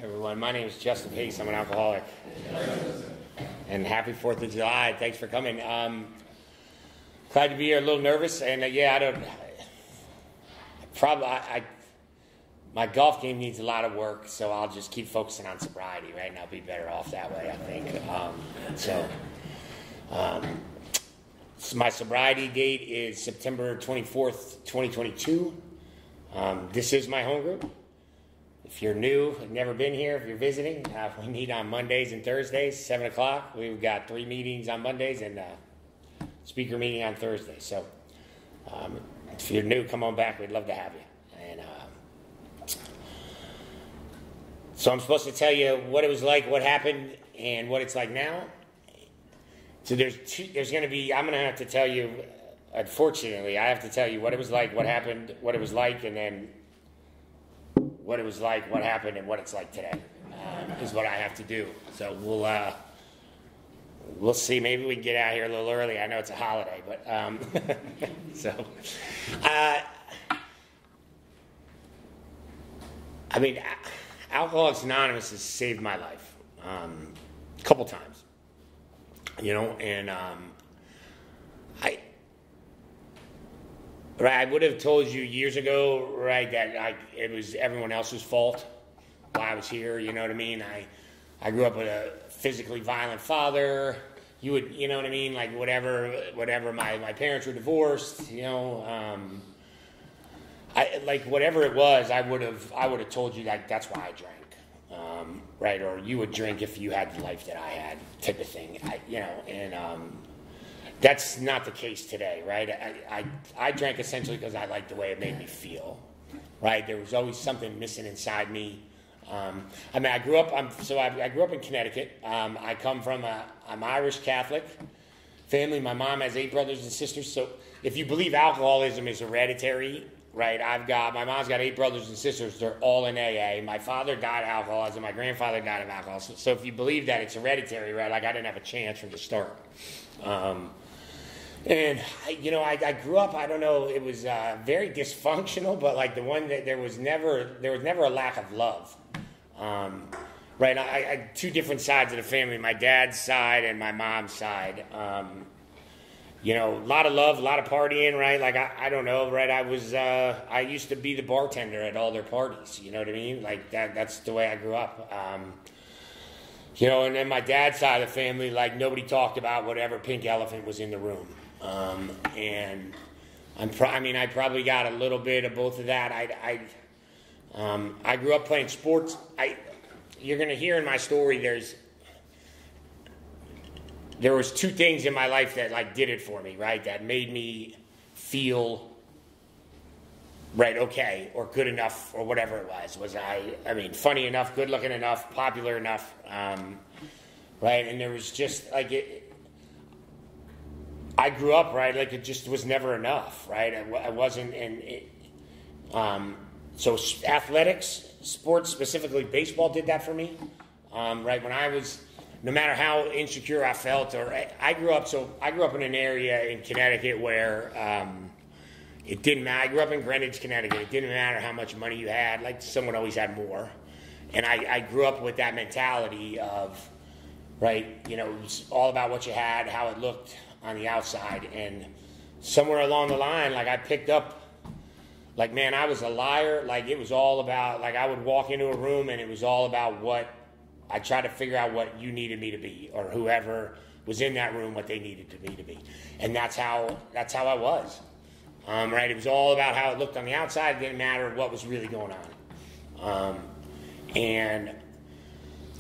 everyone. My name is Justin Pace. I'm an alcoholic. And happy 4th of July. Thanks for coming. Glad to be here. A little nervous. And my golf game needs a lot of work, so I'll just keep focusing on sobriety, right? And I'll be better off that way, I think. So my sobriety date is September 24th, 2022. This is my home group. If you're new, never been here, if you're visiting, we meet on Mondays and Thursdays, 7 o'clock. We've got 3 meetings on Mondays and a speaker meeting on Thursdays. So if you're new, come on back. We'd love to have you. And so I'm supposed to tell you what it was like, what happened, and what it's like now. So there's going to be, I'm going to have to tell you, unfortunately, I have to tell you what it was like, what happened, what it was like, and then what it was like, what happened, and what it's like today is what I have to do. So we'll see. Maybe we can get out here a little early. I know it's a holiday, but Alcoholics Anonymous has saved my life a couple times, and I would have told you years ago, right, that it was everyone else's fault why I was here, you know what I mean? I grew up with a physically violent father. You would, you know what I mean? Like whatever my parents were divorced, whatever it was, I would have told you like that's why I drank. Right, or you would drink if you had the life that I had, type of thing. That's not the case today, right? I drank essentially because I liked the way it made me feel, right? There was always something missing inside me. I grew up. I grew up in Connecticut. I come from I'm Irish Catholic family. My mom has 8 brothers and sisters. So if you believe alcoholism is hereditary, right? My mom's got 8 brothers and sisters. They're all in AA. My father died of alcoholism. My grandfather died of alcoholism. So if you believe that it's hereditary, right? Like I didn't have a chance from the start. And I grew up. I don't know. It was very dysfunctional, but like the one that there was never a lack of love. Right. I had 2 different sides of the family: my dad's side and my mom's side. A lot of love, a lot of partying. Right. Like I don't know. Right. I used to be the bartender at all their parties. You know what I mean? Like that's the way I grew up. And then my dad's side of the family, like nobody talked about whatever pink elephant was in the room. And I probably got a little bit of both of that. I grew up playing sports. You're going to hear in my story, there was 2 things in my life that like did it for me, right? That made me feel right, okay, or good enough, or whatever it was. Funny enough, good looking enough, popular enough, right? And there was just like I grew up, right, like it just was never enough, right? I wasn't, so athletics, sports, specifically baseball, did that for me, right? When I was, no matter how insecure I felt, or I grew up in an area in Connecticut where it didn't matter. I grew up in Greenwich, Connecticut. It didn't matter how much money you had. Like someone always had more, and I grew up with that mentality of, right, it was all about what you had, how it looked on the outside, and somewhere along the line, like I picked up, like, man, I was a liar. Like it was all about, like I would walk into a room and it was all about what I tried to figure out what you needed me to be, or whoever was in that room, what they needed me to be, and that's how I was. Right, it was all about how it looked on the outside. It didn't matter what was really going on.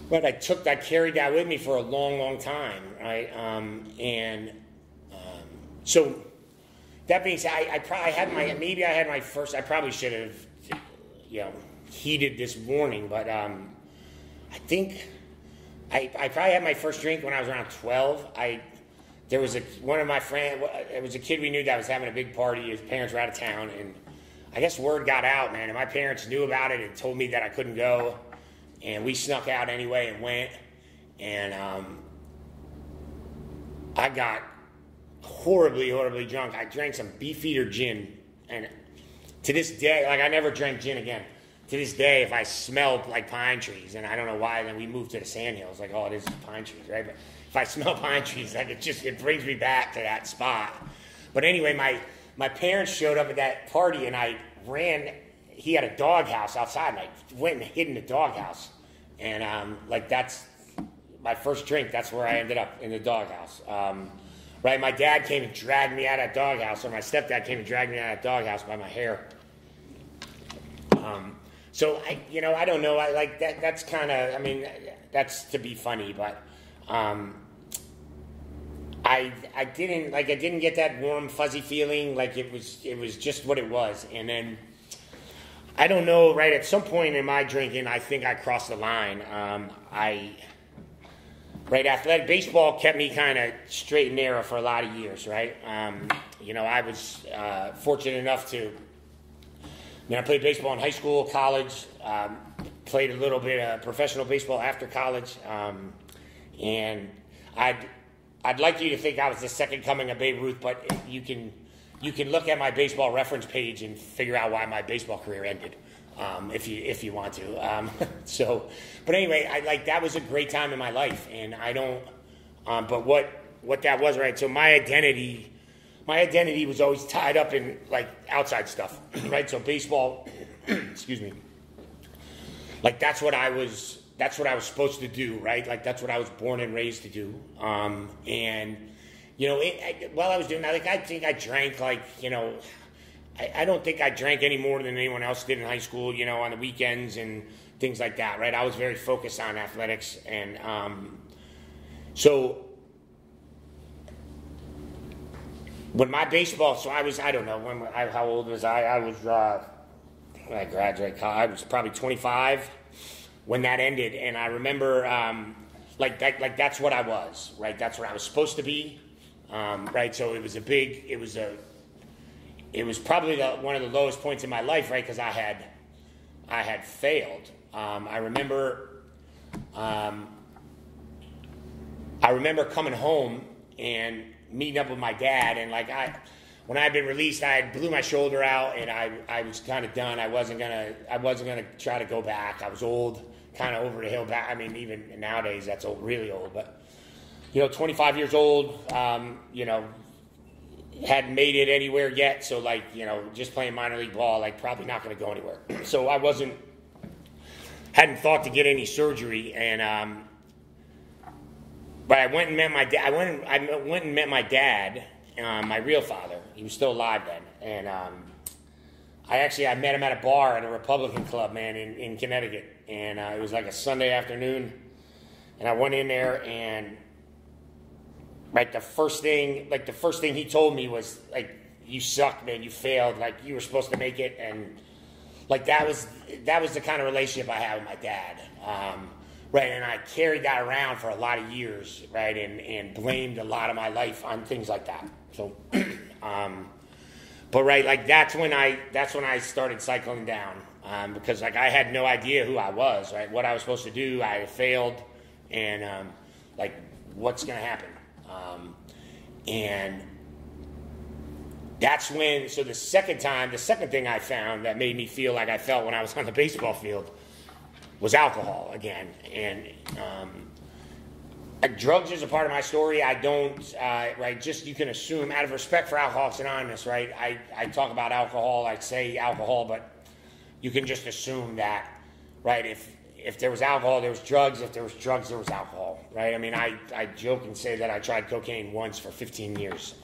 But I carried that with me for a long, long time, right? So that being said, I probably had my first. I probably should have, heeded this warning, but I think I probably had my first drink when I was around 12. There was one of my friends. It was a kid we knew that was having a big party. His parents were out of town, and I guess word got out, man. And my parents knew about it and told me that I couldn't go, and we snuck out anyway and went. And I got horribly, horribly drunk. I drank some Beefeater gin, and to this day, like I never drank gin again. to this day, if I smell like pine trees, and I don't know why, then we moved to the sandhills, like, oh, it is pine trees, right? But if I smell pine trees, like it brings me back to that spot. But anyway, my parents showed up at that party, and I ran. He had a doghouse outside, and I went and hid in the doghouse. And like that's my first drink. That's where I ended up, in the doghouse. Right, my dad came and dragged me out of that doghouse, or my stepdad came and dragged me out of that doghouse by my hair. So I don't know. I like that. That's kind of. I mean, that's to be funny, but I didn't get that warm fuzzy feeling. Like it was just what it was. And then I don't know. Right, at some point in my drinking, I think I crossed the line. Athletic baseball kept me kind of straight and narrow for a lot of years. Right, I was fortunate enough to. I played baseball in high school, college, played a little bit of professional baseball after college, and I'd like you to think I was the second coming of Babe Ruth, but you can look at my baseball reference page and figure out why my baseball career ended, if you want to. But anyway, that was a great time in my life, and I don't. But what that was, right? So my identity was always tied up in like outside stuff, right? So baseball, excuse me, like that's what I was supposed to do, right? Like that's what I was born and raised to do. While I was doing that, like I think I drank I don't think I drank any more than anyone else did in high school, on the weekends and things like that, right? I was very focused on athletics, and so. When my baseball, so I was, I don't know, how old was I? I was, when I graduated college, I was probably 25 when that ended. And I remember, that's what I was, right? That's what I was supposed to be, right? So it was probably one of the lowest points in my life, right? Because I had failed. I remember coming home and meeting up with my dad, and when I had been released, I had blew my shoulder out, and I was kind of done. I wasn't gonna try to go back. I was old, kind of over the hill back. I mean, even nowadays that's old, really old. But 25 years old, hadn't made it anywhere yet. So just playing minor league ball, probably not going to go anywhere. So I hadn't thought to get any surgery, and but I went and met my dad. I went and met my dad, my real father. He was still alive then, and I met him at a bar at a Republican club, man, in Connecticut, and it was like a Sunday afternoon, and I went in there, and the first thing he told me was you sucked, man, you failed, you were supposed to make it, and that was the kind of relationship I had with my dad. Right, and I carried that around for a lot of years, right, and blamed a lot of my life on things like that. So, but right, that's when I started cycling down, because I had no idea who I was, right, what I was supposed to do. I had failed, and what's going to happen, and that's when. So the second thing I found that made me feel like I felt when I was on the baseball field was alcohol again, and drugs is a part of my story. I don't, just you can assume, out of respect for Alcoholics Anonymous, right, I talk about alcohol, I say alcohol, but you can just assume that, right, if there was alcohol, there was drugs, if there was drugs, there was alcohol, right? I mean, I joke and say that I tried cocaine once for 15 years,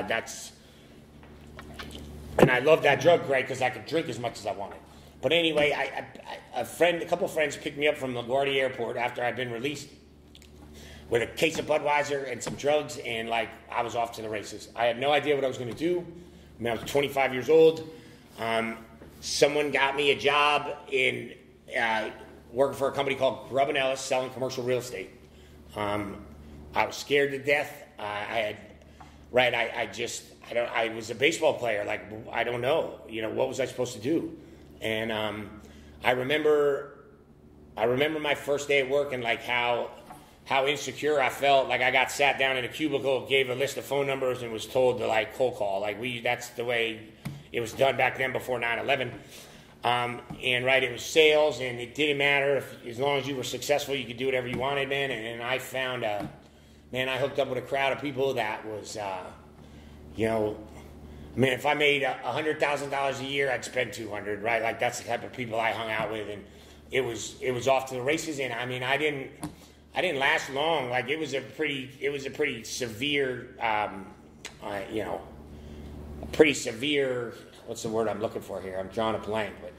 that's, and I love that drug, right, because I could drink as much as I wanted. But anyway, a couple of friends picked me up from LaGuardia Airport after I'd been released with a case of Budweiser and some drugs, and I was off to the races. I had no idea what I was going to do. I mean, I was 25 years old. Someone got me a job in working for a company called Grubb & Ellis, selling commercial real estate. I was scared to death. I was a baseball player. I don't know. What was I supposed to do? And I remember my first day at work and how insecure I felt. I got sat down in a cubicle, gave a list of phone numbers, and was told to cold call. That's the way it was done back then before 9/11. And right, it was sales, and it didn't matter as long as you were successful, you could do whatever you wanted, man. And I found, man, I hooked up with a crowd of people that was, you know, I mean, if I made $100,000 a year, I'd spend 200, right? Like that's the type of people I hung out with, and it was off to the races. And I mean, I didn't last long. Like it was a pretty severe, you know, a pretty severe. What's the word I'm looking for here? I'm drawing a blank, but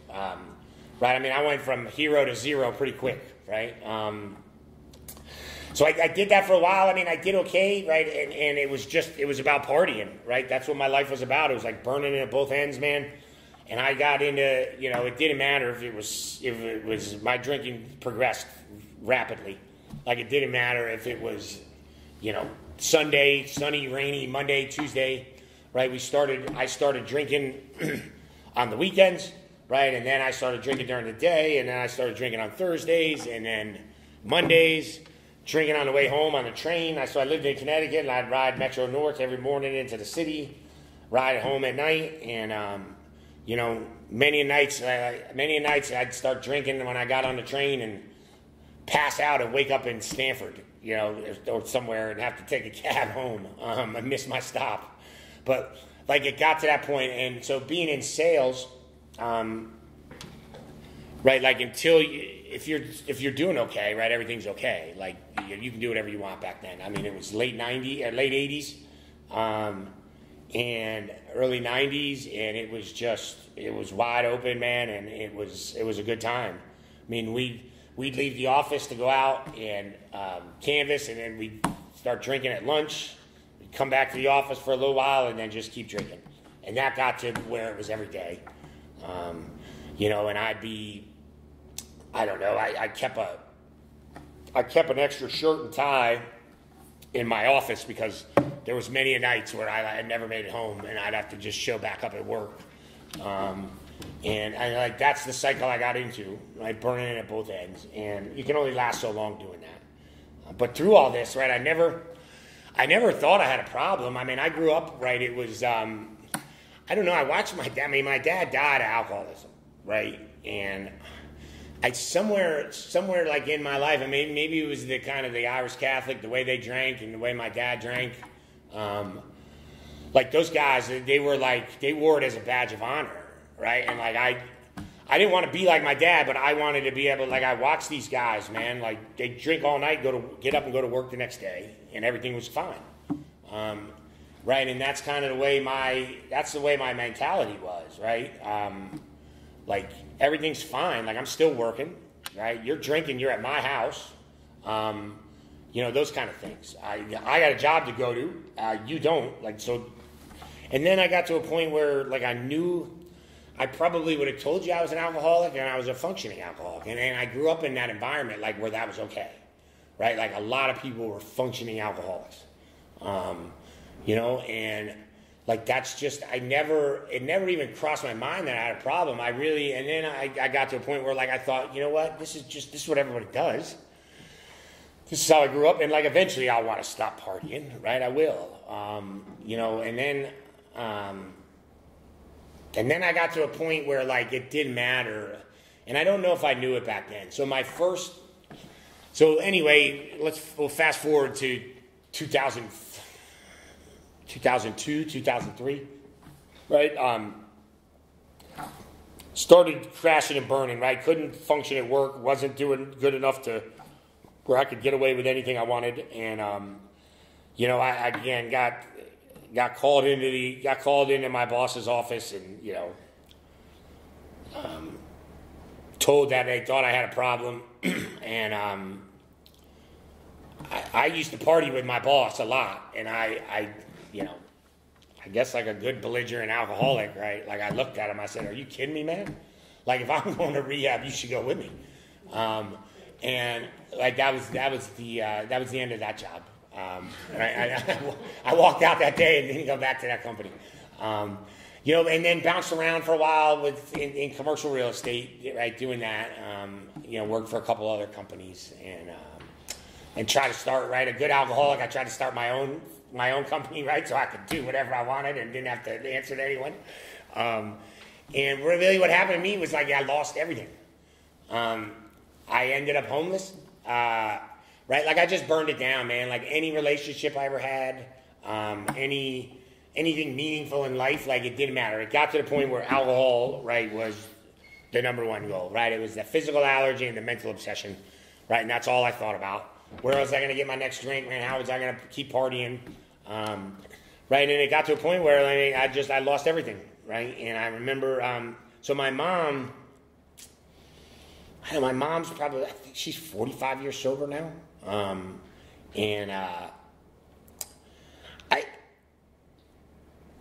right. I mean, I went from hero to zero pretty quick, right? So I did that for a while. I mean, I did okay, right? And it was about partying, right? That's what my life was about. It was like burning it at both ends, man. And I got into, you know, it didn't matter if it was my drinking progressed rapidly. Like it didn't matter if it was, you know, Sunday, sunny, rainy, Monday, Tuesday, right? I started drinking on the weekends, right? And then I started drinking during the day, and then I started drinking on Thursdays, and then Mondays, drinking on the way home on the train. So I lived in Connecticut, and I'd ride Metro North every morning into the city, ride home at night, and you know, many nights I'd start drinking when I got on the train and pass out and wake up in Stanford, you know, or somewhere, and have to take a cab home. I missed my stop, but like it got to that point, and so being in sales, right, like if you're doing okay, right, everything's okay. Like you can do whatever you want back then. I mean, it was late 80s, and early 90s, and it was wide open, man, and it was a good time. I mean, we'd leave the office to go out and canvas, and then we'd start drinking at lunch. We'd come back to the office for a little while, and then just keep drinking. And that got to where it was every day. You know, and I don't know, I kept an extra shirt and tie in my office because there was many nights where I never made it home, and I'd have to just show back up at work. And like that's the cycle I got into, right? Burning it at both ends, and you can only last so long doing that. But through all this, right, I never thought I had a problem. I mean, I grew up, right? It was I don't know. I watched my dad. I mean, my dad died of alcoholism, right? And I somewhere like in my life, I mean, maybe it was the kind of the Irish Catholic, the way they drank and the way my dad drank. Like those guys, they wore it as a badge of honor, right? And like I didn't want to be like my dad, but I wanted to be able, like I watched these guys, man, like they drink all night, get up and go to work the next day, and everything was fine. Right, and that's kind of the way my mentality was, right? Like everything's fine, like I'm still working, right? You're drinking, you're at my house, you know, those kind of things. I got a job to go to, you don't, like so. And then I got to a point where like I knew I probably would have told you I was an alcoholic, and I was a functioning alcoholic, and I grew up in that environment like where that was okay, right? Like a lot of people were functioning alcoholics. You know, and like that's just it never even crossed my mind that I had a problem. And then I got to a point where like I thought, you know what, this is what everybody does. This is how I grew up, and like eventually I'll want to stop partying, right? I will. You know, and then I got to a point where like it didn't matter, and I don't know if I knew it back then. So anyway, we'll fast forward to 2002, 2003, right? Started crashing and burning, right? Couldn't function at work, wasn't doing good enough to where I could get away with anything I wanted, and you know, I again got called into my boss's office, and you know, told that they thought I had a problem, and I used to party with my boss a lot, and I you know, I guess like a good belligerent alcoholic, right? Like I looked at him, I said, "Are you kidding me, man? Like if I'm going to rehab, you should go with me." And like that was the end of that job. I walked out that day and didn't go back to that company. You know, and then bounced around for a while in commercial real estate, right? Doing that. You know, worked for a couple other companies and tried to start, right? A good alcoholic, I tried to start my own company, right? So I could do whatever I wanted and didn't have to answer to anyone. And really what happened to me was like I lost everything. I ended up homeless, right? Like I just burned it down, man. Like any relationship I ever had, anything meaningful in life, like it didn't matter. It got to the point where alcohol, right, was the number one goal, right? It was the physical allergy and the mental obsession, right? And that's all I thought about. Where was I going to get my next drink, man? How was I going to keep partying? Right, and it got to a point where I lost everything, right? And I remember, so my mom, I know my mom's probably, I think she's 45 years sober now.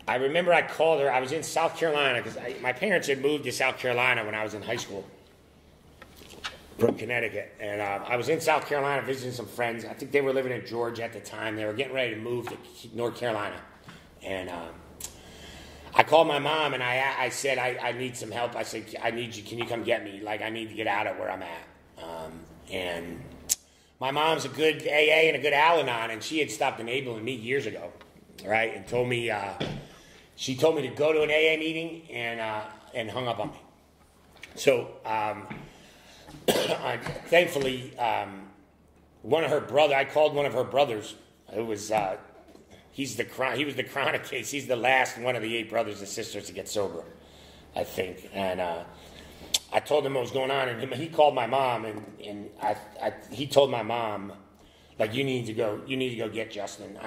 I remember I called her. I was in South Carolina because my parents had moved to South Carolina when I was in high school from Connecticut. And I was in South Carolina visiting some friends. I think they were living in Georgia at the time. They were getting ready to move to North Carolina. And I called my mom and I said, I need some help. I said, I need you. Can you come get me? Like, I need to get out of where I'm at. And my mom's a good AA and a good Al-Anon, and she had stopped enabling me years ago, right? And told me, she told me to go to an AA meeting and hung up on me. So, thankfully, one of her brothers, I called one of her brothers. It was, he was the chronic case. He's the last one of the 8 brothers and sisters to get sober, I think. And I told him what was going on, and he called my mom, and he told my mom, like, you need to go get Justin.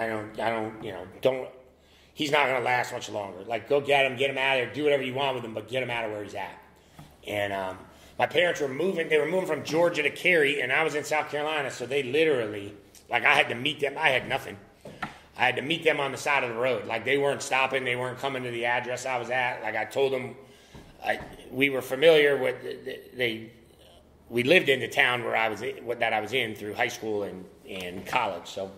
Don't. He's not going to last much longer. Like, go get him out of there, do whatever you want with him, but get him out of where he's at. And my parents were moving. They were moving from Georgia to Cary, and I was in South Carolina, so they literally, like, I had to meet them. I had nothing. I had to meet them on the side of the road. Like, they weren't stopping. They weren't coming to the address I was at. Like, I told them we were familiar with we lived in the town that I was in through high school and college. So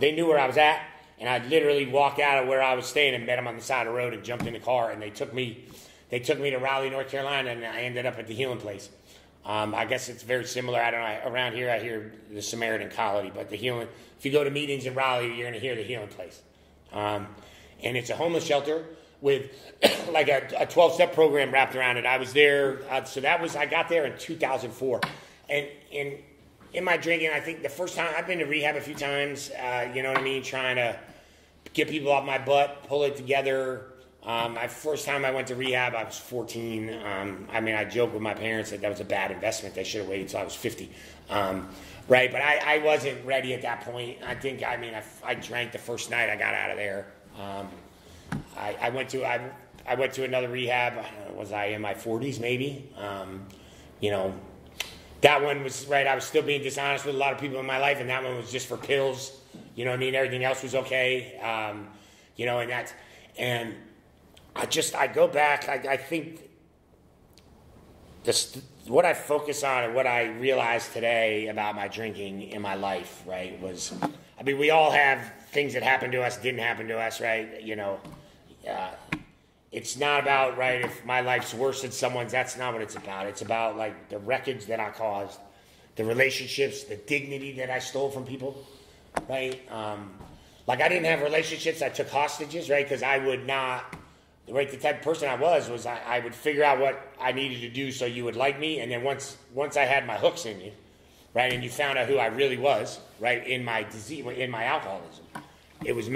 they knew where I was at, and I literally walked out of where I was staying and met them on the side of the road and jumped in the car, and they took me to Raleigh, North Carolina, and I ended up at the Healing Place. I guess it's very similar. I don't know. Around here, I hear the Samaritan Colony, but the Healing. If you go to meetings in Raleigh, you're going to hear the Healing Place, and it's a homeless shelter with like a 12-step program wrapped around it. I was there, I got there in 2004, and in my drinking, I think the first time I've been to rehab a few times, you know what I mean, trying to get people off my butt, pull it together. My first time I went to rehab, I was 14. I joke with my parents that was a bad investment. They should have waited until I was 50. Right, but I wasn't ready at that point. I drank the first night I got out of there. I went to another rehab. Was I in my 40s maybe? That one was right. I was still being dishonest with a lot of people in my life, and that one was just for pills. You know what I mean? Everything else was okay. And I go back. I think what I focus on and what I realize today about my drinking in my life, right, was, we all have things that happened to us, didn't happen to us, right? It's not about, right, if my life's worse than someone's, that's not what it's about. It's about, like, the wreckage that I caused, the relationships, the dignity that I stole from people, right? Like, I didn't have relationships. I took hostages, right, because I would not, right, the type of person I was I would figure out what I needed to do so you would like me, and then once I had my hooks in you, right, and you found out who I really was, right, in my disease, in my alcoholism, it was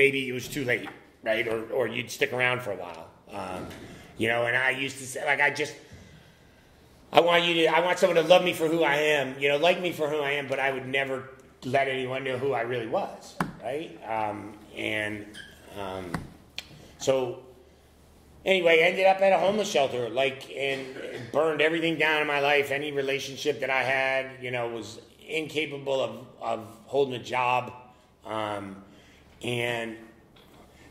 too late, right, or you'd stick around for a while. And I used to say, like, I want someone to love me for who I am, like me for who I am, but I would never let anyone know who I really was, right? So anyway, ended up at a homeless shelter, and burned everything down in my life. Any relationship that I had, was incapable of holding a job, and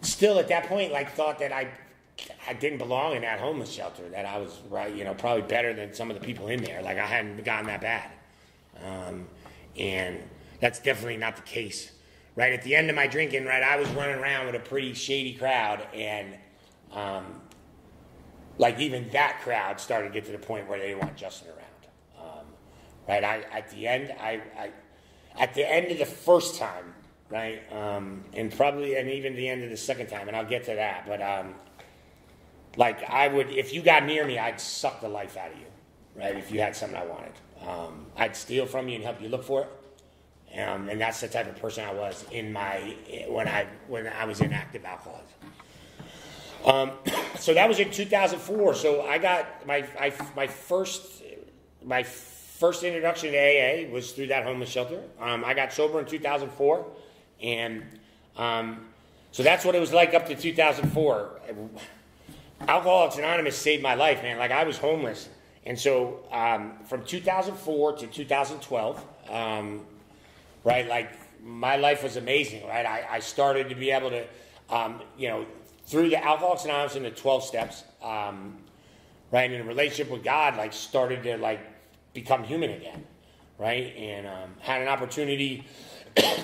still at that point, like, thought that I didn't belong in that homeless shelter, that I was, right, probably better than some of the people in there. Like, I hadn't gotten that bad. And that's definitely not the case. Right, at the end of my drinking, right, I was running around with a pretty shady crowd, and even that crowd started to get to the point where they didn't want Justin around. Right, at the end of the first time, right, and even the end of the second time, and I'll get to that, but like I would, if you got near me, I'd suck the life out of you, right? If you had something I wanted, I'd steal from you and help you look for it. And that's the type of person I was when I was in active alcoholism. So that was in 2004. So I got my first introduction to AA was through that homeless shelter. I got sober in 2004, and so that's what it was like up to 2004. Alcoholics Anonymous saved my life, man. Like I was homeless, and so from 2004 to 2012. Right, like my life was amazing, right? I started to be able to, through the Alcoholics Anonymous and the 12 steps, right, in a relationship with God, like started to like become human again, right? And had an opportunity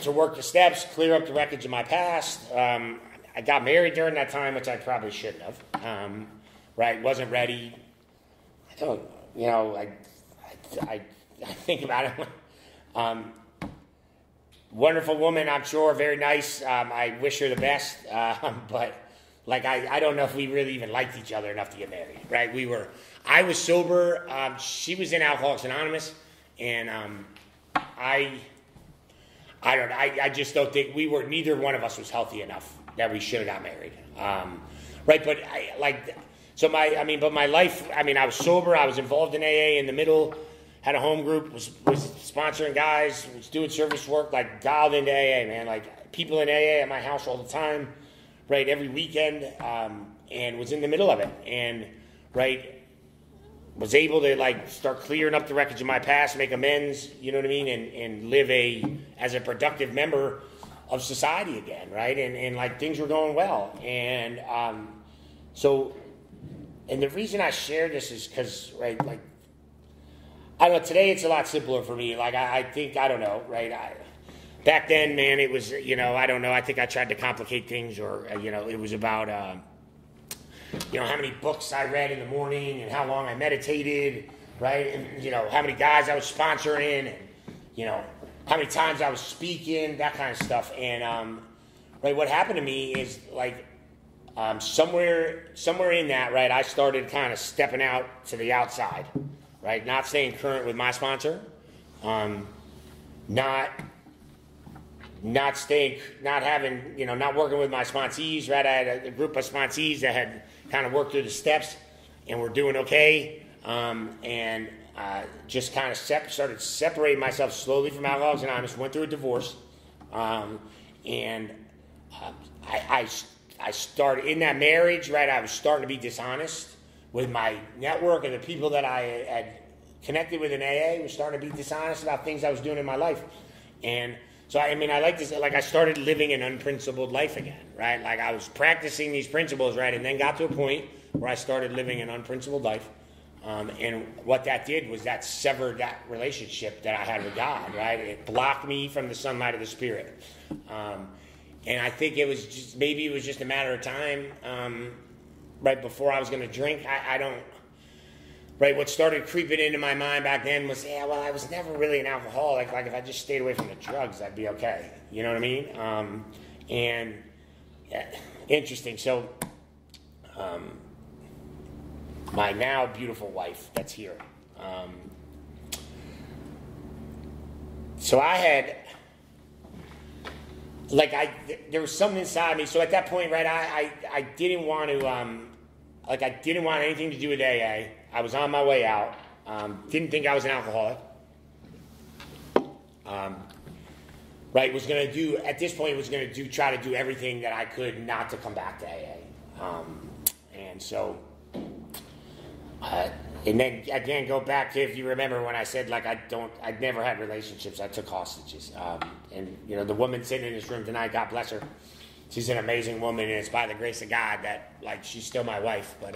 to work the steps, clear up the wreckage of my past. I got married during that time, which I probably shouldn't have, right? Wasn't ready. I don't, I think about it. Wonderful woman, I'm sure, very nice. I wish her the best, but like I don't know if we really even liked each other enough to get married, right? I was sober, she was in Alcoholics Anonymous, and I just don't think neither one of us was healthy enough that we should have got married, right? But but my life, I was sober, I was involved in AA in the middle. Had a home group, was sponsoring guys, was doing service work, like dialed into AA, man. Like people in AA at my house all the time, right, every weekend, and was in the middle of it. And, right, was able to, like, start clearing up the wreckage of my past, make amends, you know what I mean, and live as a productive member of society again, right? And like, things were going well. And and the reason I share this is because, right, like, I don't know, today it's a lot simpler for me. Like, I think, I don't know, right? Back then, man, it was, I don't know. I think I tried to complicate things, or, it was about, how many books I read in the morning and how long I meditated, right? And, how many guys I was sponsoring and, how many times I was speaking, that kind of stuff. And, right, what happened to me is, like, somewhere in that, right, I started kind of stepping out to the outside. Right, not staying current with my sponsor, not working with my sponsees. Right, I had a group of sponsees that had kind of worked through the steps and were doing okay, and just kind of started separating myself slowly from Alcoholics Anonymous. Went through a divorce, and I started in that marriage. Right, I was starting to be dishonest with my network and the people that I had connected with in AA. Was starting to be dishonest about things I was doing in my life. And so, I like this, like I started living an unprincipled life again, right? Like I was practicing these principles, right? And then got to a point where I started living an unprincipled life. And what that did was that severed that relationship that I had with God, right? It blocked me from the sunlight of the Spirit. And I think maybe it was just a matter of time, right before I was going to drink. I don't, right, what started creeping into my mind back then was, I was never really an alcoholic. Like if I just stayed away from the drugs, I'd be okay. You know what I mean? And interesting. So my now beautiful wife that's here. So I had, there was something inside me. So at that point, right, I didn't want to, I didn't want anything to do with AA. I was on my way out. Didn't think I was an alcoholic. Right, at this point, try to do everything that I could not to come back to AA. And so, and then again, go back to, if you remember when I said, I'd never had relationships. I took hostages. And, the woman sitting in this room tonight, God bless her. She's an amazing woman, and it's by the grace of God that, she's still my wife. But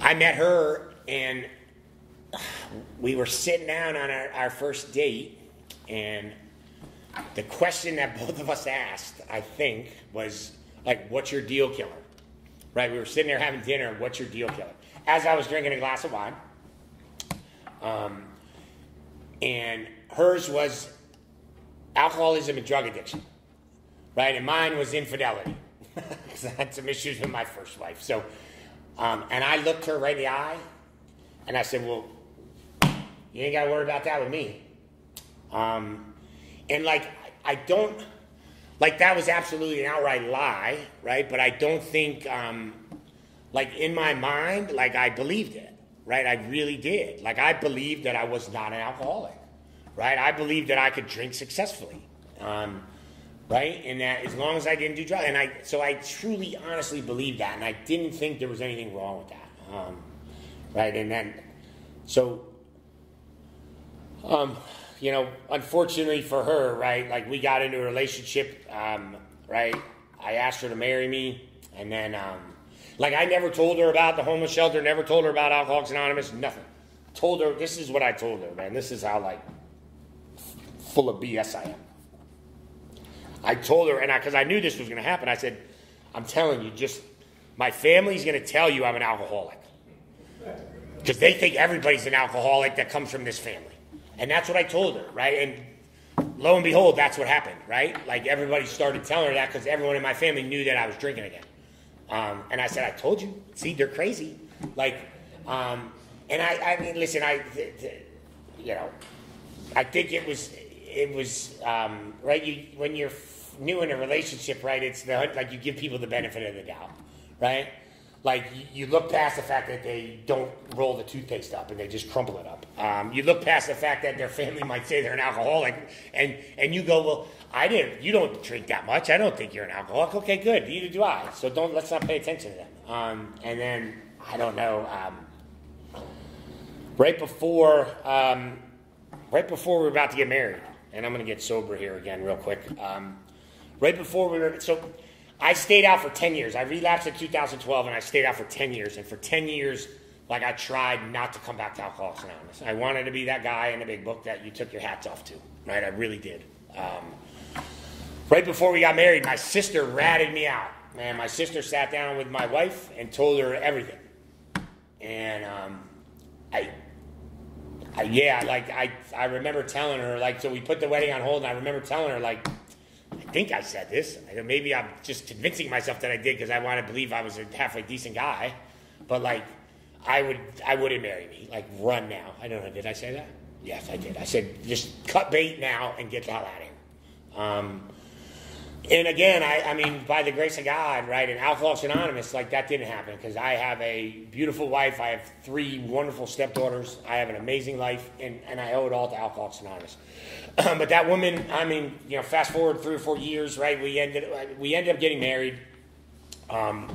I met her, and we were sitting down on our first date, and the question that both of us asked, I think, was, what's your deal killer? Right? We were sitting there having dinner, what's your deal killer? As I was drinking a glass of wine. And hers was alcoholism and drug addiction. Right? And mine was infidelity. Because I had some issues with my first wife. So, And I looked her right in the eye, and I said, well, you ain't got to worry about that with me. And like, I don't, like, that was absolutely an outright lie, right? But I don't think, like, in my mind, like, I believed it, right? I really did. Like, I believed that I was not an alcoholic, right? I believed that I could drink successfully, right? And that as long as I didn't do drugs, and so I truly, honestly believed that, and I didn't think there was anything wrong with that, right? And then, so, you know, unfortunately for her, right, like, we got into a relationship, right? I asked her to marry me, and then, like, I never told her about the homeless shelter, never told her about Alcoholics Anonymous, nothing. Told her, this is what I told her, man. This is how, like, full of BS I am. I told her, and because I knew this was going to happen, I said, I'm telling you, just, my family's going to tell you I'm an alcoholic. Because they think everybody's an alcoholic that comes from this family. And that's what I told her, right? And lo and behold, that's what happened, right? Like, everybody started telling her that because everyone in my family knew that I was drinking again. And I said, I told you. See, they're crazy. Like, and I mean, listen, you know, I think it was, right? When you're new in a relationship, right? It's like you give people the benefit of the doubt, right? Like, you look past the fact that they don't roll the toothpaste up and they just crumple it up. You look past the fact that their family might say they're an alcoholic, and you go, well, you don't drink that much. I don't think you're an alcoholic. Okay, good. Neither do I. So let's not pay attention to them. And then, I don't know, right before we were about to get married, and I'm going to get sober here again real quick. Right before we were, so I stayed out for 10 years. I relapsed in 2012, and I stayed out for 10 years. And for 10 years, like, I tried not to come back to Alcoholics Anonymous. I wanted to be that guy in the big book that you took your hats off to, right? I really did. Right before we got married, my sister ratted me out. Man, my sister sat down with my wife and told her everything. And I remember telling her, like, so we put the wedding on hold, and I remember telling her, like, I think I said this. Maybe I'm just convincing myself that I did because I want to believe I was a halfway decent guy. But, like, I wouldn't marry me. Like, run now. I don't know. Did I say that? Yes, I did. I said, just cut bait now and get the hell out of here. And again, I mean, by the grace of God, right, in Alcoholics Anonymous, like, that didn't happen because I have a beautiful wife. I have 3 wonderful stepdaughters. I have an amazing life, and I owe it all to Alcoholics Anonymous. But that woman, I mean, you know, fast forward 3 or 4 years, right, we ended up getting married. I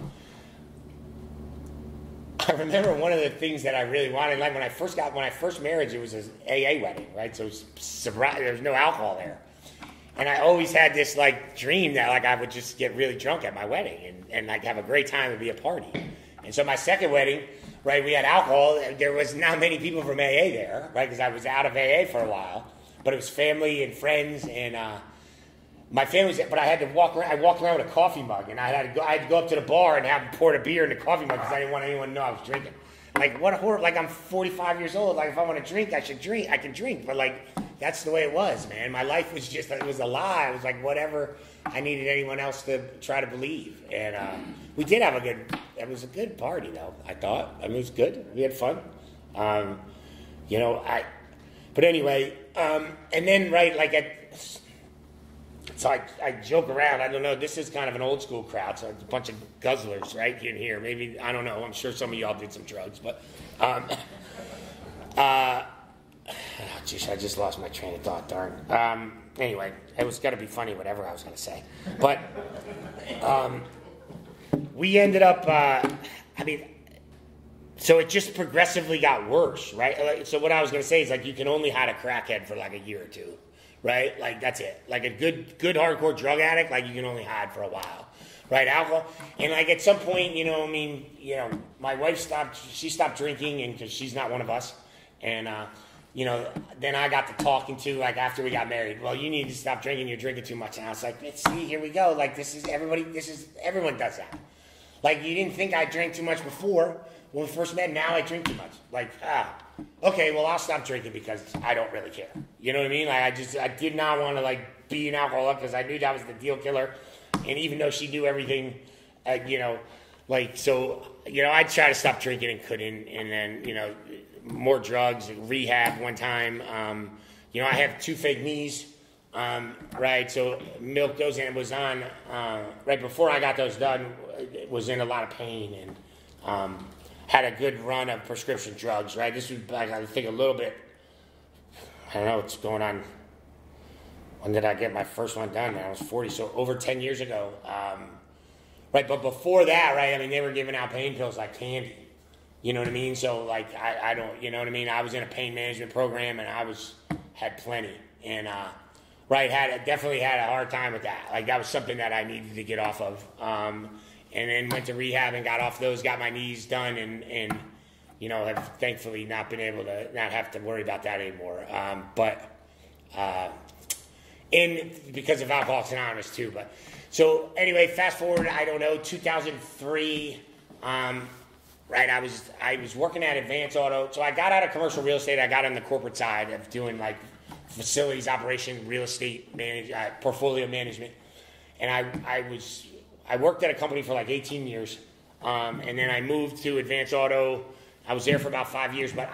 remember one of the things that I really wanted, like, when I first marriage, it was an AA wedding, right, so it was sobriety, there was no alcohol there. And I always had this, like, dream that, like, I would just get really drunk at my wedding and like, have a great time and be a party. And so my second wedding, right, we had alcohol. There was not many people from AA there, right, because I was out of AA for a while. But it was family and friends, and my family was, but I had to walk around. I walked around with a coffee mug, and I had to go up to the bar and have them pour a beer in the coffee mug because I didn't want anyone to know I was drinking. Like, what a horror! Like, I'm 45 years old. Like, if I want to drink, I should drink. I can drink, but, like, that's the way it was, man. My life was just, it was a lie. It was like whatever I needed anyone else to try to believe. And we did have it was a good party, though, I thought. I mean, it was good. We had fun. You know, but anyway, and then, right, like, so I joke around. I don't know. This is kind of an old school crowd, so it's a bunch of guzzlers, right, in here. Maybe, I don't know. I'm sure some of y'all did some drugs, but, geez, I just lost my train of thought, darn. Anyway, it was got to be funny, whatever I was going to say. But we ended up, I mean, so it just progressively got worse, right? So what I was going to say is, like, you can only hide a crackhead for, like, a year or two, right? Like, that's it. Like, a good hardcore drug addict, like, you can only hide for a while, right? Alcohol. And, like, at some point, you know, I mean, you know, my wife stopped drinking, and because she's not one of us. And, you know, then I got to talking to, like, after we got married, well, you need to stop drinking, you're drinking too much. And I was like, see, here we go. Like, everyone does that. Like, you didn't think I drank too much before when we first met. Now I drink too much. Like, okay, well, I'll stop drinking because I don't really care. You know what I mean? Like, I did not want to, like, be an alcoholic because I knew that was the deal killer. And even though she knew everything, you know, like, so, I'd try to stop drinking and couldn't, and then, more drugs, rehab one time. I have 2 fake knees, right? So milked those and was on, right before I got those done, was in a lot of pain and had a good run of prescription drugs, right? This was, I think, a little bit, I don't know what's going on. When did I get my first one done? I was 40, so over 10 years ago. Right, but before that, right, I mean, they were giving out pain pills like candy. You know what I mean? So, like, I don't, you know what I mean? I was in a pain management program, and had plenty. And, right, definitely had a hard time with that. Like, that was something that I needed to get off of. And then went to rehab and got off those, got my knees done, and have thankfully not been able to not have to worry about that anymore. Because of Alcoholics Anonymous too. But so anyway, fast forward, I don't know, 2003. Right, I was working at Advance Auto. So I got out of commercial real estate. I got on the corporate side of doing like facilities operation, real estate portfolio management, and I worked at a company for like 18 years, and then I moved to Advance Auto. I was there for about 5 years, but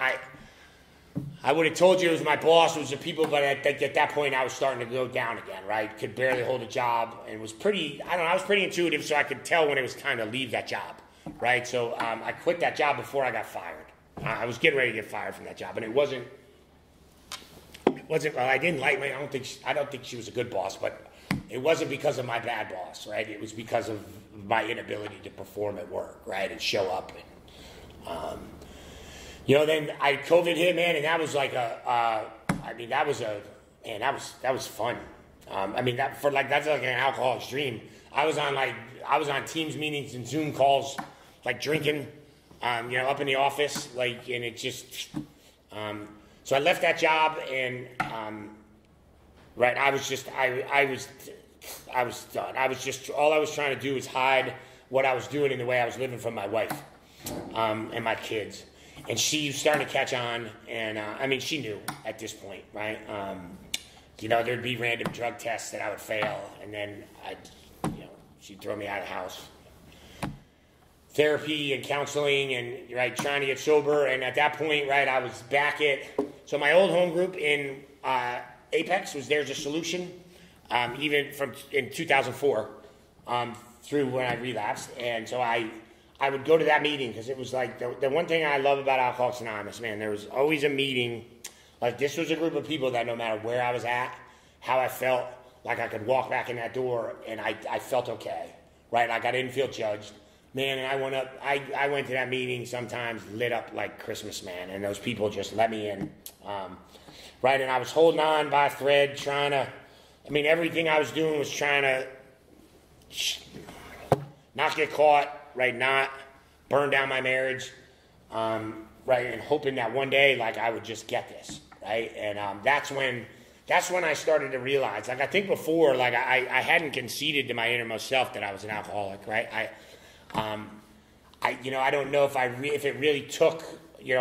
I would have told you it was my boss, it was the people, but at that point I was starting to go down again, right? Could barely hold a job, and was pretty, I was pretty intuitive, so I could tell when it was time to leave that job, right? So I quit that job before I got fired. I was getting ready to get fired from that job, and it wasn't, well, I didn't like, I don't think she was a good boss, but it wasn't because of my bad boss, right? It was because of my inability to perform at work, right? And show up, and, then COVID hit, man, and that was like that was fun. That's like an alcoholic's dream. I was on Teams meetings and Zoom calls, like drinking, up in the office, like, and it just, so I left that job and, right, I was done. All I was trying to do was hide what I was doing in the way I was living from my wife, and my kids. And she was starting to catch on, and she knew at this point, right? There'd be random drug tests that I would fail, and then she'd throw me out of the house. Therapy and counseling, and right, trying to get sober, and at that point, right, I was back so my old home group in Apex was There's a Solution, even in 2004, through when I relapsed, and so I would go to that meeting because it was like the one thing I love about Alcoholics Anonymous, man, there was always a meeting. Like, this was a group of people that no matter where I was at, how I felt, like I could walk back in that door and I felt okay, right? Like I didn't feel judged. Man, and I went to that meeting sometimes lit up like Christmas, man, and those people just let me in, right? And I was holding on by a thread, everything I was doing was trying to not get caught, right, not burn down my marriage, right, and hoping that one day, like, I would just get this, right, and that's when I started to realize, like, I think before, like, I hadn't conceded to my innermost self that I was an alcoholic, right, I don't know if it really took,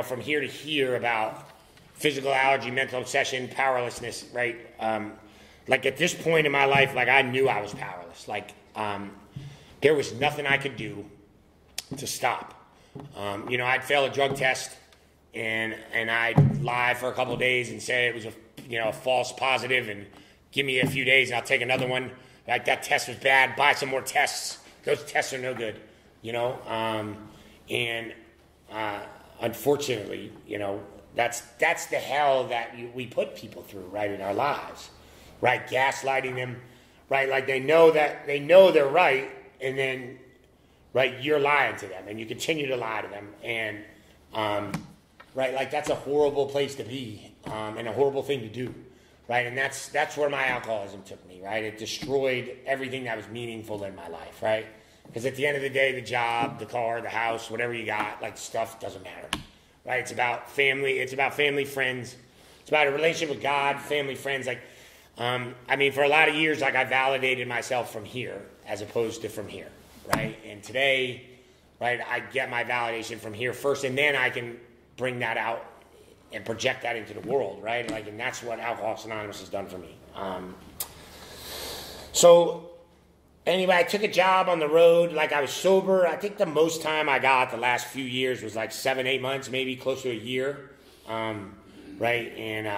from here to here about physical allergy, mental obsession, powerlessness, right, like, at this point in my life, like, I knew I was powerless, like, there was nothing I could do to stop. I'd fail a drug test and I'd lie for a couple of days and say it was a false positive and give me a few days and I'll take another one. Like, that test was bad, buy some more tests. Those tests are no good, unfortunately, that's the hell that we put people through, right, in our lives, right? Gaslighting them, right? Like, they know they're right, and then, right, you're lying to them, and you continue to lie to them, and, right, like, that's a horrible place to be, and a horrible thing to do, right, and that's where my alcoholism took me, right, it destroyed everything that was meaningful in my life, right, because at the end of the day, the job, the car, the house, whatever you got, like, stuff doesn't matter, right, it's about family, friends, it's about a relationship with God, family, friends, like, for a lot of years, like, I validated myself from here, as opposed to from here, right? And today, right, I get my validation from here first, and then I can bring that out and project that into the world, right? Like, and that's what Alcoholics Anonymous has done for me. So, Anyway, I took a job on the road. Like, I was sober. I think the most time I got the last few years was like 7, 8 months, maybe close to a year. Right. And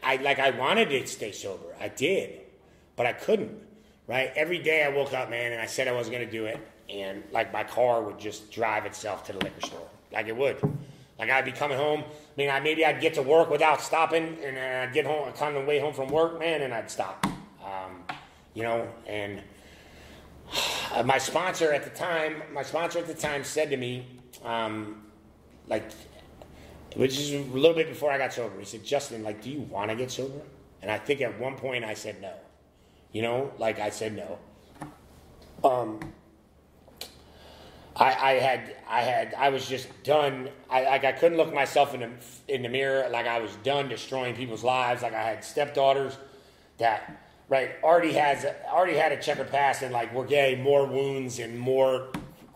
I wanted to stay sober. I did, but I couldn't. Right. Every day I woke up, man, and I said I wasn't going to do it. And like my car would just drive itself to the liquor store. Like it would. Like I'd be coming home. I mean, maybe I'd get to work without stopping, and then I'd get home, I'd come the way home from work, man, and I'd stop. You know, and my sponsor at the time said to me, like, which is a little bit before I got sober. He said, Justin, like, do you want to get sober? And I think at one point I said no. You know, like I said no. I was just done. I couldn't look myself in the mirror. Like I was done destroying people's lives. Like I had stepdaughters that, right, already had a checkered past, and like were getting more wounds and more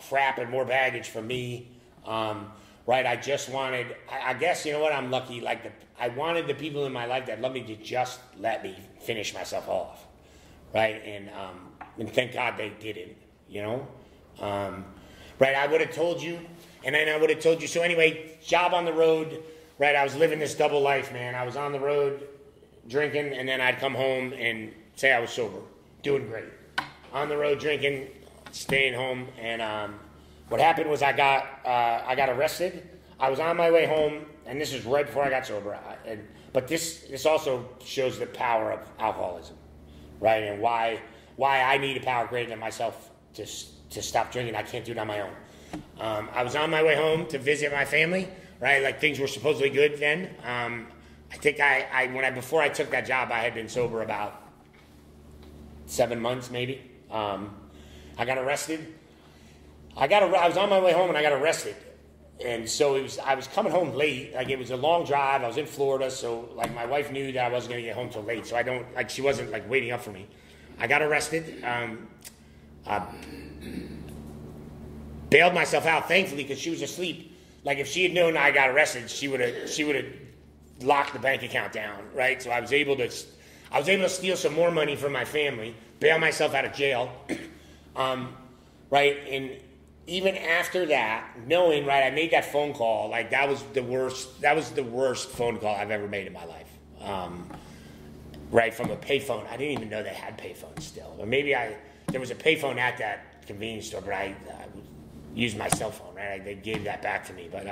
crap and more baggage from me. Right, I just wanted. I guess you know what, I'm lucky. Like I wanted the people in my life that loved me to just let me finish myself off. Right, and thank God they didn't. You know. Right, I would have told you, and then I would have told you. So anyway, job on the road, right, I was living this double life, man. I was on the road drinking, and then I'd come home and say I was sober, doing great. On the road drinking, staying home, and what happened was I got arrested. I was on my way home, and this is right before I got sober. But this also shows the power of alcoholism, right, and why I need a power greater than myself to stop drinking. I can't do it on my own. I was on my way home to visit my family, right? Like things were supposedly good then. I think before I took that job, I had been sober about 7 months, maybe. I got arrested. I was on my way home and I got arrested. And so I was coming home late. Like it was a long drive. I was in Florida. So like my wife knew that I wasn't going to get home till late. So she wasn't like waiting up for me. I got arrested. Bailed myself out, thankfully, because she was asleep. Like if she had known I got arrested, she would have locked the bank account down, right? So I was able to steal some more money from my family, bail myself out of jail, right? And even after that, knowing, right, I made that phone call. Like that was the worst phone call I've ever made in my life, right? From a payphone. I didn't even know they had payphones still, or maybe there was a payphone at that convenience store, but I used my cell phone, right? They gave that back to me. But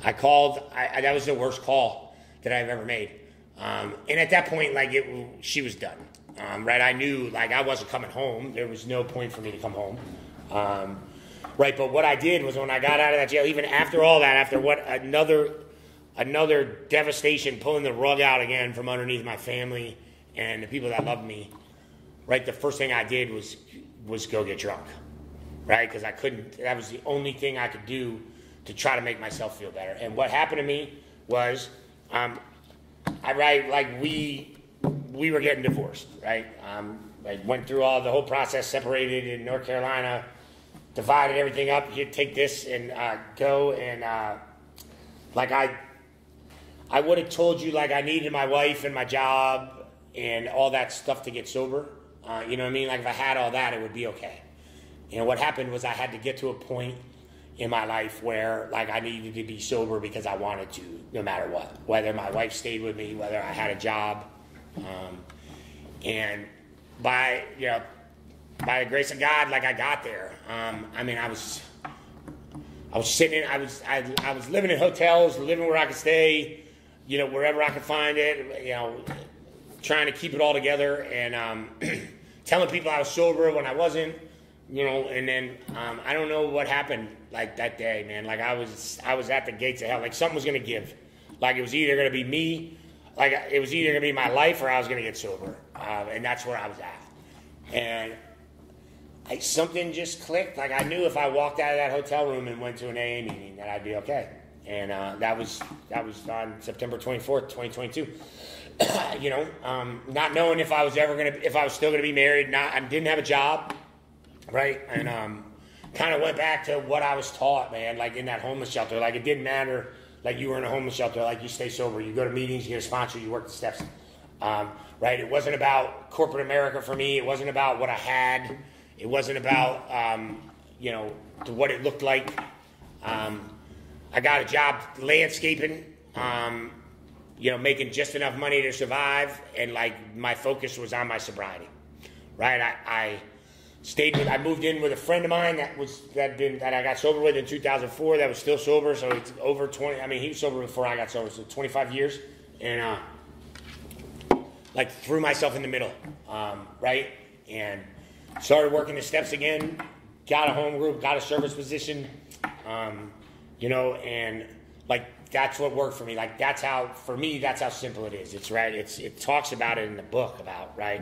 I called. That was the worst call that I've ever made. And at that point, like she was done, right? I knew like I wasn't coming home. There was no point for me to come home, right? But what I did was when I got out of that jail, even after all that, after what another devastation, pulling the rug out again from underneath my family and the people that loved me. Right, the first thing I did was go get drunk, right? Because I couldn't. That was the only thing I could do to try to make myself feel better. And what happened to me was, we were getting divorced, right? I went through the whole process, separated in North Carolina, divided everything up. Here, take this and go. And I would have told you like I needed my wife and my job and all that stuff to get sober. You know what I mean? Like if I had all that, it would be okay. You know, what happened was I had to get to a point in my life where like I needed to be sober because I wanted to, no matter what. Whether my wife stayed with me, whether I had a job. And by the grace of God, like I got there. I mean, I was sitting in, I was living in hotels, living where I could stay, you know, wherever I could find it, you know, trying to keep it all together and telling people I was sober when I wasn't, you know, and then I don't know what happened like that day, man. Like I was at the gates of hell. Like something was going to give. Like it was either going to be me, like it was either going to be my life or I was going to get sober. And that's where I was at. And something just clicked. Like I knew if I walked out of that hotel room and went to an AA meeting that I'd be okay. And that was on September 24th, 2022. You know, not knowing if I was still gonna be married. I didn't have a job, right? And kind of went back to what I was taught, man. Like in that homeless shelter, like it didn't matter. Like you were in a homeless shelter, like you stay sober, you go to meetings, you get a sponsor, you work the steps. Right? It wasn't about corporate America for me. It wasn't about what I had. It wasn't about, what it looked like. I got a job landscaping, making just enough money to survive. And like my focus was on my sobriety, right? I moved in with a friend of mine that I got sober with in 2004 that was still sober. So it's over 20. I mean, he was sober before I got sober, so 25 years. And, threw myself in the middle, right? And started working the steps again, got a home group, got a service position, and that's what worked for me. Like that's how simple it is. It's right. It talks about it in the book about, right?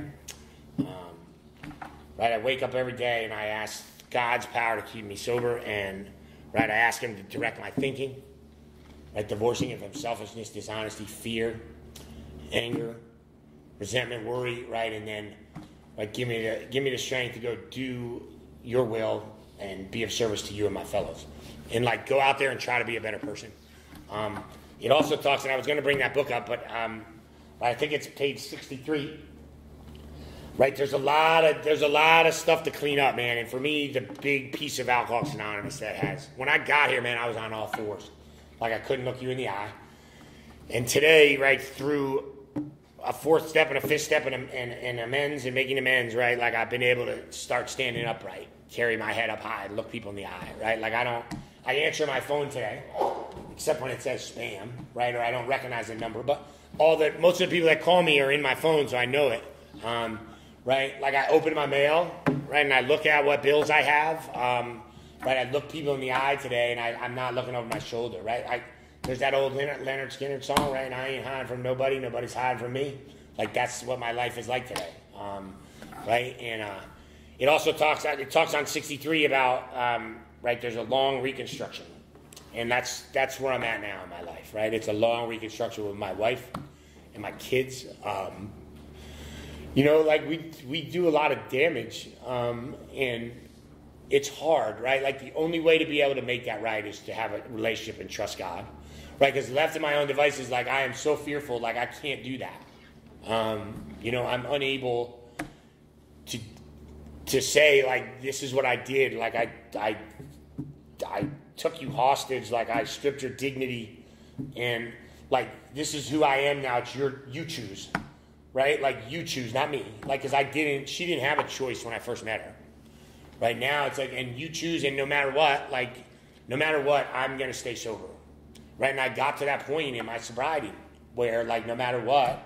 Right. I wake up every day and I ask God's power to keep me sober, and right, I ask him to direct my thinking, right? Divorcing it from selfishness, dishonesty, fear, anger, resentment, worry, right? And then give me the strength to go do your will and be of service to you and my fellows, and go out there and try to be a better person. It also talks, and I was going to bring that book up, but I think it's page 63. Right, there's a lot of stuff to clean up, man. And for me, the big piece of Alcoholics Anonymous when I got here, man, I was on all fours, like I couldn't look you in the eye. And today, right, through a fourth step and a fifth step and amends and making amends, right, like I've been able to start standing upright, carry my head up high, look people in the eye, right? Like I answer my phone today, except when it says spam, right, or I don't recognize the number. But most of the people that call me are in my phone, so I know it. Right, like I open my mail, right, and I look at what bills I have. Right, I look people in the eye today, and I'm not looking over my shoulder, right? There's that old Leonard Skinner song, right? And I ain't hiding from nobody, nobody's hiding from me. Like that's what my life is like today, right? And it also talks on 63 about right. There's a long reconstruction, and that's where I'm at now in my life, right? It's a long reconstruction with my wife and my kids. We do a lot of damage, and it's hard, right? Like the only way to be able to make that right is to have a relationship and trust God, right? Because left to my own devices, like I am so fearful, like I can't do that. I'm unable to say like this is what I did, like I took you hostage, like I stripped your dignity, and like this is who I am now. It's you choose. Right? Like you choose, not me. Like, cause she didn't have a choice when I first met her. Right now it's like, and you choose, and no matter what, I'm going to stay sober. Right? And I got to that point in my sobriety where no matter what,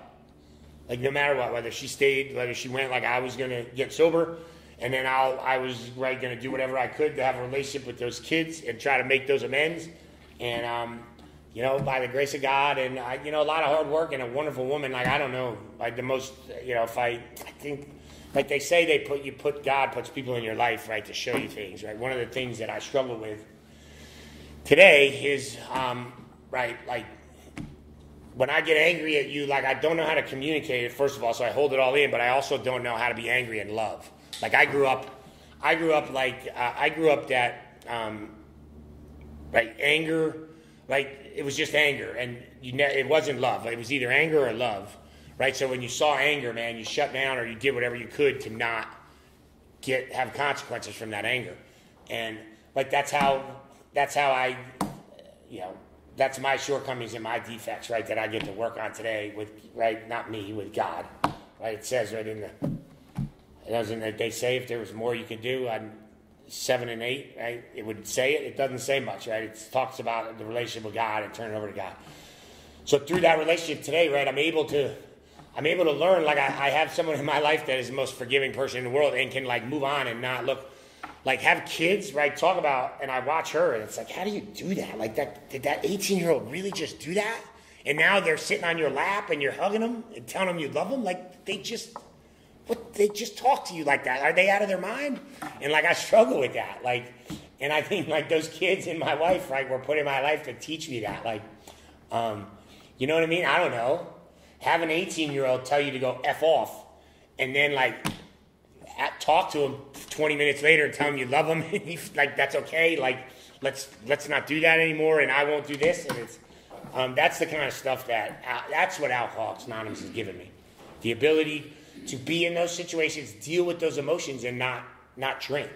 whether she stayed, whether she went, I was going to get sober, and then I was going to do whatever I could to have a relationship with those kids and try to make those amends. And, by the grace of God and, a lot of hard work and a wonderful woman, I don't know, the most, I think, like they say God puts people in your life, right, to show you things, right? One of the things that I struggle with today is, when I get angry at you, I don't know how to communicate it, first of all, so I hold it all in, but I also don't know how to be angry in love. I grew up that, anger, it was just anger, and it wasn't love. It was either anger or love, right? So when you saw anger, man, you shut down or you did whatever you could to not have consequences from that anger, and that's how I, that's my shortcomings and my defects, right? That I get to work on today with, right? Not me, with God, right? It says right in they say if there was more you could do, I'm 7 and 8, right? It would say it. It doesn't say much, right? It talks about the relationship with God and turning over to God. So through that relationship today, right, I'm able to learn. I have someone in my life that is the most forgiving person in the world and can move on and not look, have kids, right? Talk about, and I watch her, and it's how do you do that? Did that 18-year-old really just do that? And now they're sitting on your lap and you're hugging them and telling them you love them, they just talk to you like that. Are they out of their mind? And I struggle with that. And I think those kids and my wife, were put in my life to teach me that. You know what I mean? I don't know. Have an 18-year-old tell you to go F off, and then talk to him 20 minutes later and tell him you love him. That's okay. Let's not do that anymore, and I won't do this. And it's that's the kind of stuff that's what Alcoholics Anonymous has given me. the ability to be in those situations, deal with those emotions, and not drink.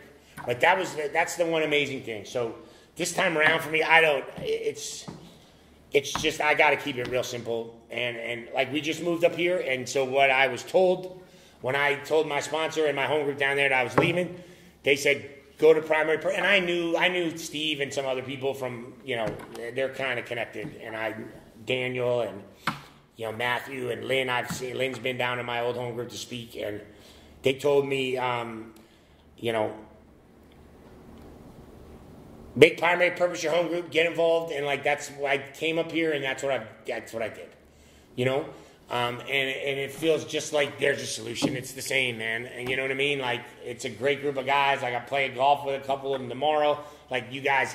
But that's the one amazing thing. So this time around for me, it's just I got to keep it real simple. And like we just moved up here, and so what I was told when I told my sponsor and my home group down there that I was leaving, they said go to primary. And I knew Steve and some other people from, they're kind of connected, and Daniel and Matthew and Lynn. I've seen Lynn's been down in my old home group to speak, and they told me make primary purpose your home group, get involved, and like that's why I came up here, and that's what I did, and it feels just like there's a solution. It's the same, man, and you know what I mean. Like it's a great group of guys. Like I play golf with a couple of them tomorrow. Like you guys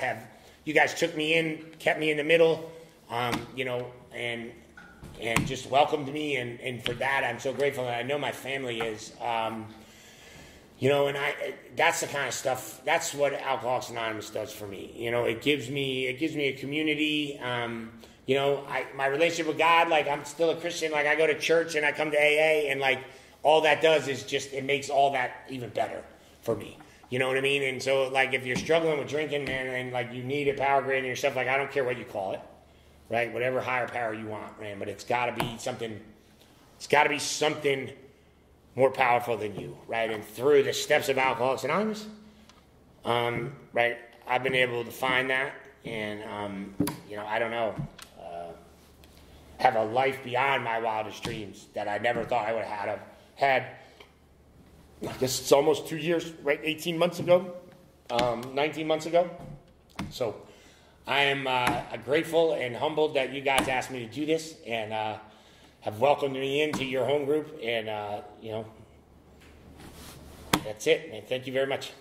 took me in, kept me in the middle, and just welcomed me, and for that I'm so grateful. And I know my family is. That's the kind of stuff. That's what Alcoholics Anonymous does for me. It gives me a community. My relationship with God. Like I'm still a Christian. Like I go to church and I come to AA, and like all that does is just it makes all that even better for me. You know what I mean? And so like if you're struggling with drinking, man, and like you need a power grade in yourself, like I don't care what you call it, right? Whatever higher power you want, man. But it's got to be something. It's got to be something more powerful than you, right? And through the steps of Alcoholics Anonymous, right, I've been able to find that, and I don't know, have a life beyond my wildest dreams that I never thought I would have had. I guess it's almost 2 years, right? 18 months ago, 19 months ago. So I am grateful and humbled that you guys asked me to do this, and have welcomed me into your home group, and that's it, man. Thank you very much.